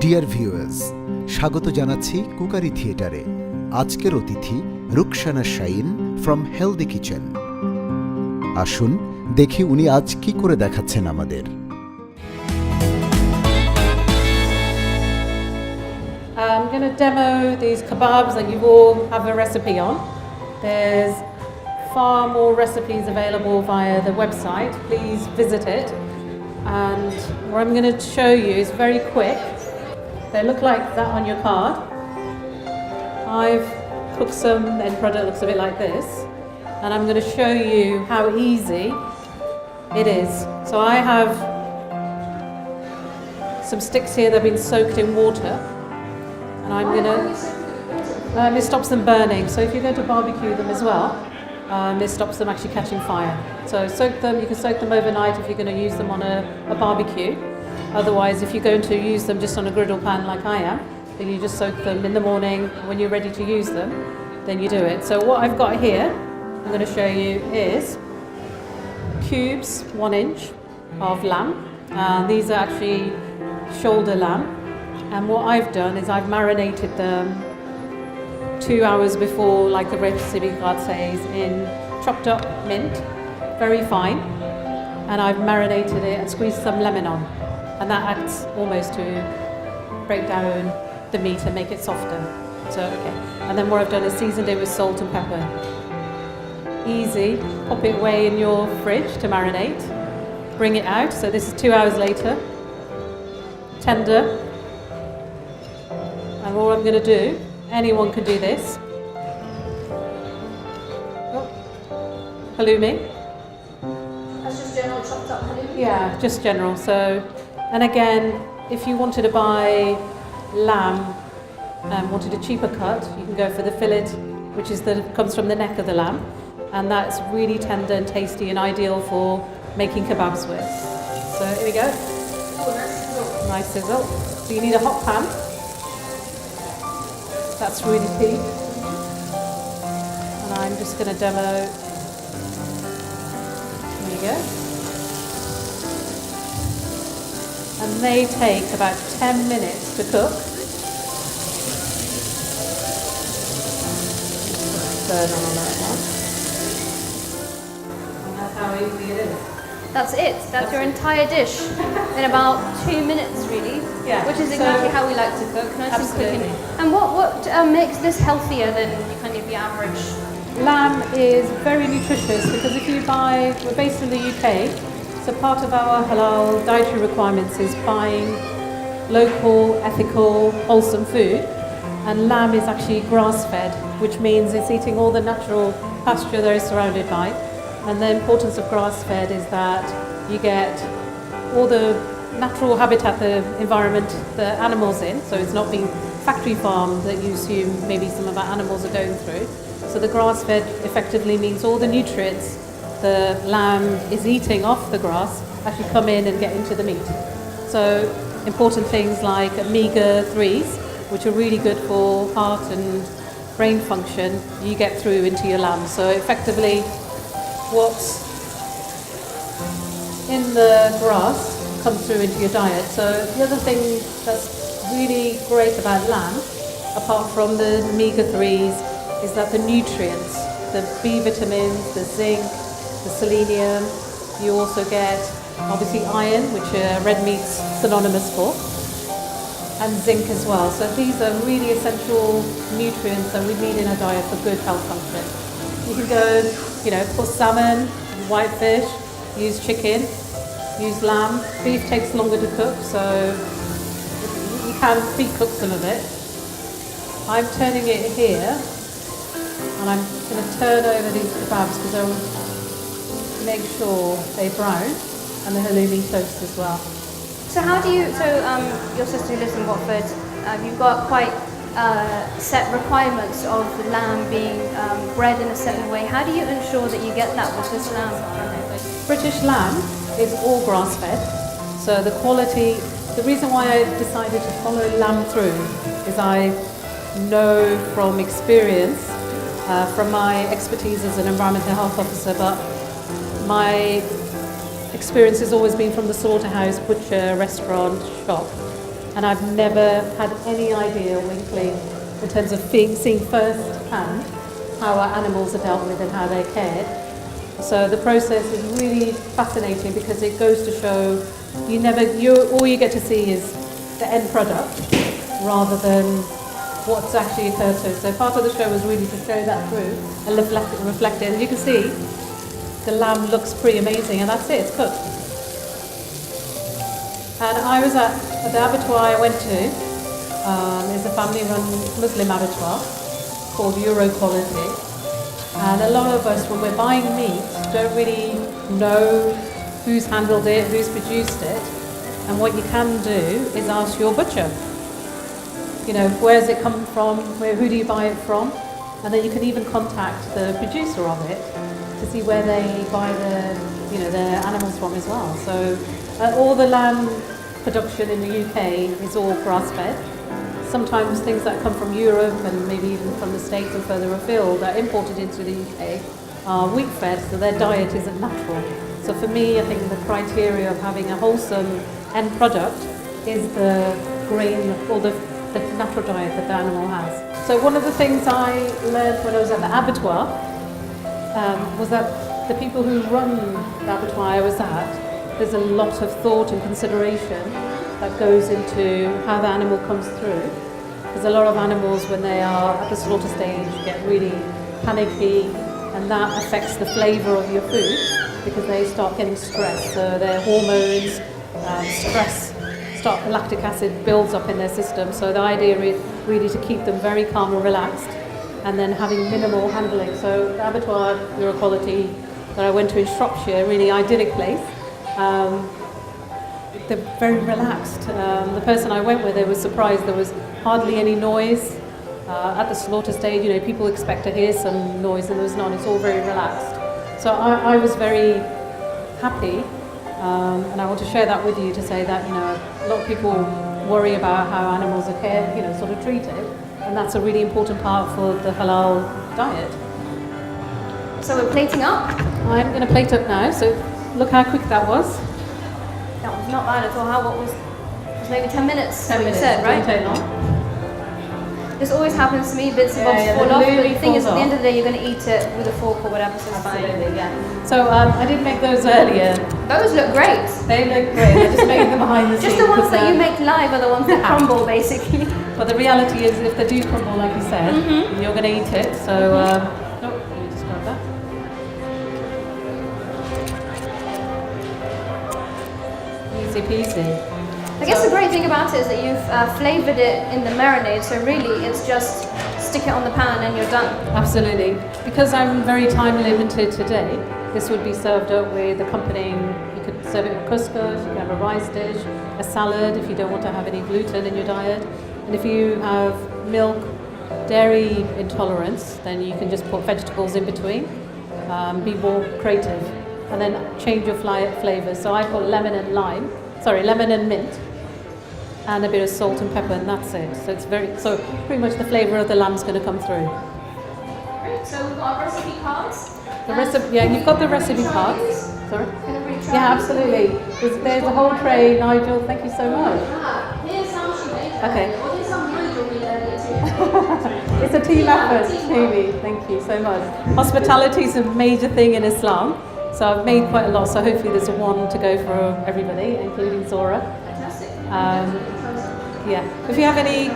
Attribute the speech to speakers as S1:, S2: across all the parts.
S1: Dear viewers, স্বাগত জানাচ্ছি cookery থিয়েটারে। আজকের অতিথি Rukhsana shine from healthy kitchen. আসুন দেখি উনি আজ কি করে দেখাচ্ছেন আমাদের।
S2: I'm going to demo these kebabs that you all have a recipe on. There's far more recipes available via the website. Please visit it. And what I'm going to show you is very quick. They look like that on your card. I've cooked some, the end product looks a bit like this. And I'm going to show you how easy it is. So I have some sticks here that have been soaked in water. And I'm going to, it stops them burning. So if you're going to barbecue them as well, it stops them actually catching fire. So soak them, you can soak them overnight if you're going to use them on a barbecue. Otherwise, if you're going to use them just on a griddle pan like I am, then you just soak them in the morning. When you're ready to use them, then you do it. So what I've got here, I'm going to show you is cubes, 1 inch of lamb. These are actually shoulder lamb. And what I've done is I've marinated them 2 hours before, like the recipe card says, in chopped up mint, very fine. And I've marinated it and squeezed some lemon on. And that acts almost to break down the meat and make it softer. So, okay. And then what I've done is seasoned it with salt and pepper. Easy. Pop it away in your fridge to marinate. Bring it out. So this is 2 hours later. Tender. And all I'm going to do, anyone can do this. Oh. Halloumi.
S3: That's just general chopped up halloumi?
S2: Yeah, just general. So, and again, if you wanted to buy lamb and wanted a cheaper cut, you can go for the fillet, which is comes from the neck of the lamb, and that's really tender and tasty and ideal for making kebabs with. So here we go.
S3: Oh, nice sizzle.
S2: Nice sizzle. So you need a hot pan. That's really key. And I'm just going to demo. There you go. And they take about 10 minutes to cook. Burn on that one. And that's how easy it is.
S3: That's it. That's your entire dish in about 2 minutes, really.
S2: Yeah,
S3: Which is
S2: so-
S3: exactly how we like to cook. Nice and quick.
S2: Absolutely.
S3: And what makes this healthier than kind of the average?
S2: Lamb is very nutritious because if you buy, we're based in the UK, so part of our halal dietary requirements is buying local, ethical, wholesome food. And lamb is actually grass-fed, which means it's eating all the natural pasture that it's surrounded by. And the importance of grass-fed is that you get all the natural habitat, the environment the animals in, so it's not being factory farmed that you assume maybe some of our animals are going through. So the grass-fed effectively means all the nutrients the lamb is eating off the grass actually come in and get into the meat. So important things like omega-3s, which are really good for heart and brain function, you get through into your lamb. So effectively what's in the grass comes through into your diet. So the other thing that's really great about lamb, apart from the omega-3s, is that the nutrients, the B vitamins, the zinc, the selenium, you also get obviously iron, which red meat's synonymous for, and zinc as well. So these are really essential nutrients that we need in our diet for good health function. You can go, for salmon, whitefish, use chicken, use lamb. Beef takes longer to cook, so you can pre-cook some of it. I'm turning it here, and I'm going to turn over these kebabs because I want to make sure they brown and the halloumi toast as well.
S3: So how do you, your sister who lives in Watford, you've got quite set requirements of the lamb being bred in a certain way. How do you ensure that you get that with this lamb?
S2: British lamb is all grass-fed, so the quality, the reason why I decided to follow lamb through is I know from experience, from my expertise as an environmental health officer, but my experience has always been from the slaughterhouse, butcher, restaurant, shop. and I've never had any idea or inkling in terms of seeing firsthand how our animals are dealt with and how they're cared. So the process is really fascinating because it goes to show all you get to see is the end product rather than what's actually occurred to. So part of the show was really to show that through and reflect it. And you can see the lamb looks pretty amazing, and that's it, it's cooked. And I was at the abattoir I went to. There's a family-run Muslim abattoir called Euro Quality. And a lot of us, when we're buying meat, don't really know who's handled it, who's produced it. And what you can do is ask your butcher, you know, where's it come from, who do you buy it from? And then you can even contact the producer of it to see where they buy their animals from as well. So all the lamb production in the UK is all grass-fed. Sometimes things that come from Europe and maybe even from the States and further afield that are imported into the UK are wheat-fed, so their diet isn't natural. So for me, I think the criteria of having a wholesome end product is the grain or the natural diet that the animal has. So one of the things I learned when I was at the abattoir was that the people who run the abattoir I was at, there's a lot of thought and consideration that goes into how the animal comes through. There's a lot of animals when they are at the slaughter stage get really panicky, and that affects the flavour of your food because they start getting stressed. So their hormones, stress, lactic acid builds up in their system. So the idea is really to keep them very calm and relaxed, and then having minimal handling. So the abattoir Euro Quality that I went to in Shropshire, really idyllic place. They're very relaxed. The person I went with, they were surprised there was hardly any noise at the slaughter stage. You know, people expect to hear some noise, and there was none. It's all very relaxed. So I was very happy, and I want to share that with you to say that, you know, a lot of people worry about how animals are cared, you know, sort of treated, and that's a really important part for the halal diet.
S3: So we're plating up.
S2: I'm going to plate up now. So look how quick that was.
S3: That was not bad at all. What was maybe 10 minutes?
S2: 10 minutes,
S3: said, right?
S2: Didn't take long.
S3: This always happens to me, bits and bobs fall off, but the thing is, at the end of the day, you're going to eat it with a fork or whatever, so it's fine.
S2: Absolutely, yeah. So I did make those earlier.
S3: Those look great.
S2: They look great. I just made them behind the scenes.
S3: Just the ones that you make live are the ones that crumble, basically.
S2: But the reality is, if they do crumble, like you said, you're going to eat it. So, let me just grab that. Easy peasy.
S3: I guess the great thing about it is that you've flavoured it in the marinade, so really it's just stick it on the pan and you're done.
S2: Absolutely. Because I'm very time limited today, this would be served up with accompanying, you could serve it with couscous, you could have a rice dish, a salad if you don't want to have any gluten in your diet. And if you have milk, dairy intolerance, then you can just put vegetables in between, be more creative, and then change your flavours. So I put lemon and mint, and a bit of salt and pepper, and that's it. So pretty much the flavour of the lamb's going to come through.
S3: Great, so we've got our recipe cards.
S2: The recipe, yeah, you've got the recipe cards. Sorry? Yeah, absolutely. There's a whole tray, Nigel. Thank you so much. Okay. It's a team effort, Amy. Thank you so much. Hospitality is a major thing in Islam, so I've made quite a lot. So hopefully there's one to go for everybody, including Zora.
S3: Fantastic.
S2: Yeah. If you have any,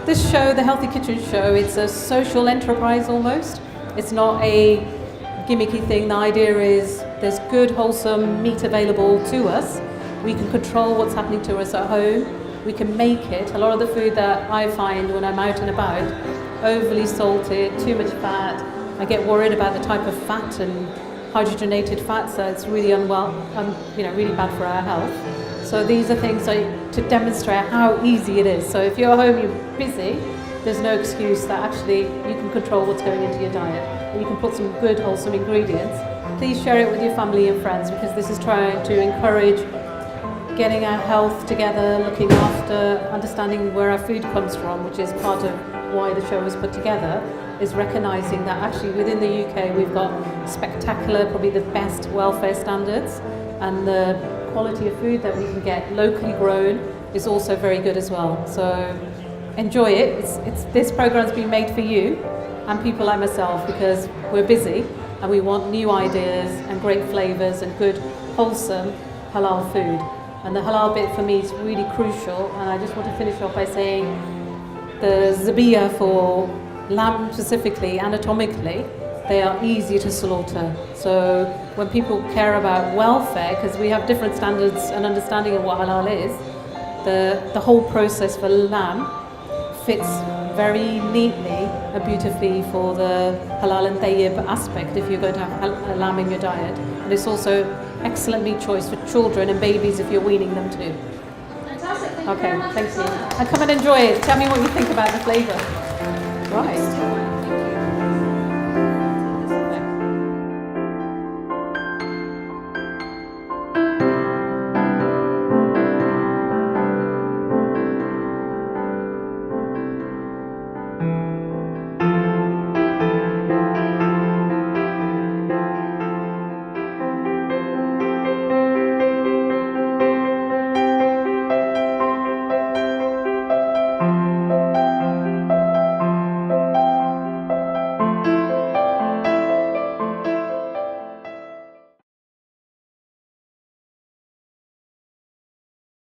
S2: this show, the Healthy Kitchen Show, it's a social enterprise almost. It's not a gimmicky thing. The idea is there's good, wholesome meat available to us. We can control what's happening to us at home. We can make it. A lot of the food that I find when I'm out and about, overly salted, too much fat. I get worried about the type of fat and hydrogenated fat, so it's really really bad for our health. So these are things to demonstrate how easy it is. So if you're at home, you're busy, there's no excuse that actually you can control what's going into your diet. And you can put some good, wholesome ingredients. Please share it with your family and friends, because this is trying to encourage getting our health together, looking after, understanding where our food comes from, which is part of why the show was put together, is recognising that actually within the UK we've got spectacular, probably the best welfare standards, and the quality of food that we can get locally grown is also very good as well. So enjoy it. This program's been made for you and people like myself because we're busy and we want new ideas and great flavours and good, wholesome halal food. And the halal bit for me is really crucial, and I just want to finish off by saying the zabiyah for lamb specifically, anatomically, they are easy to slaughter. So when people care about welfare, because we have different standards and understanding of what halal is, the whole process for lamb fits very neatly and beautifully for the halal and tayyib aspect if you're going to have lamb in your diet. And it's also excellent meat choice for children and babies if you're weaning them too.
S3: Fantastic. Thank you
S2: Okay,
S3: very much
S2: thank
S3: for
S2: you.
S3: your time.
S2: And come and enjoy it. Tell me what you think about the flavour. Right.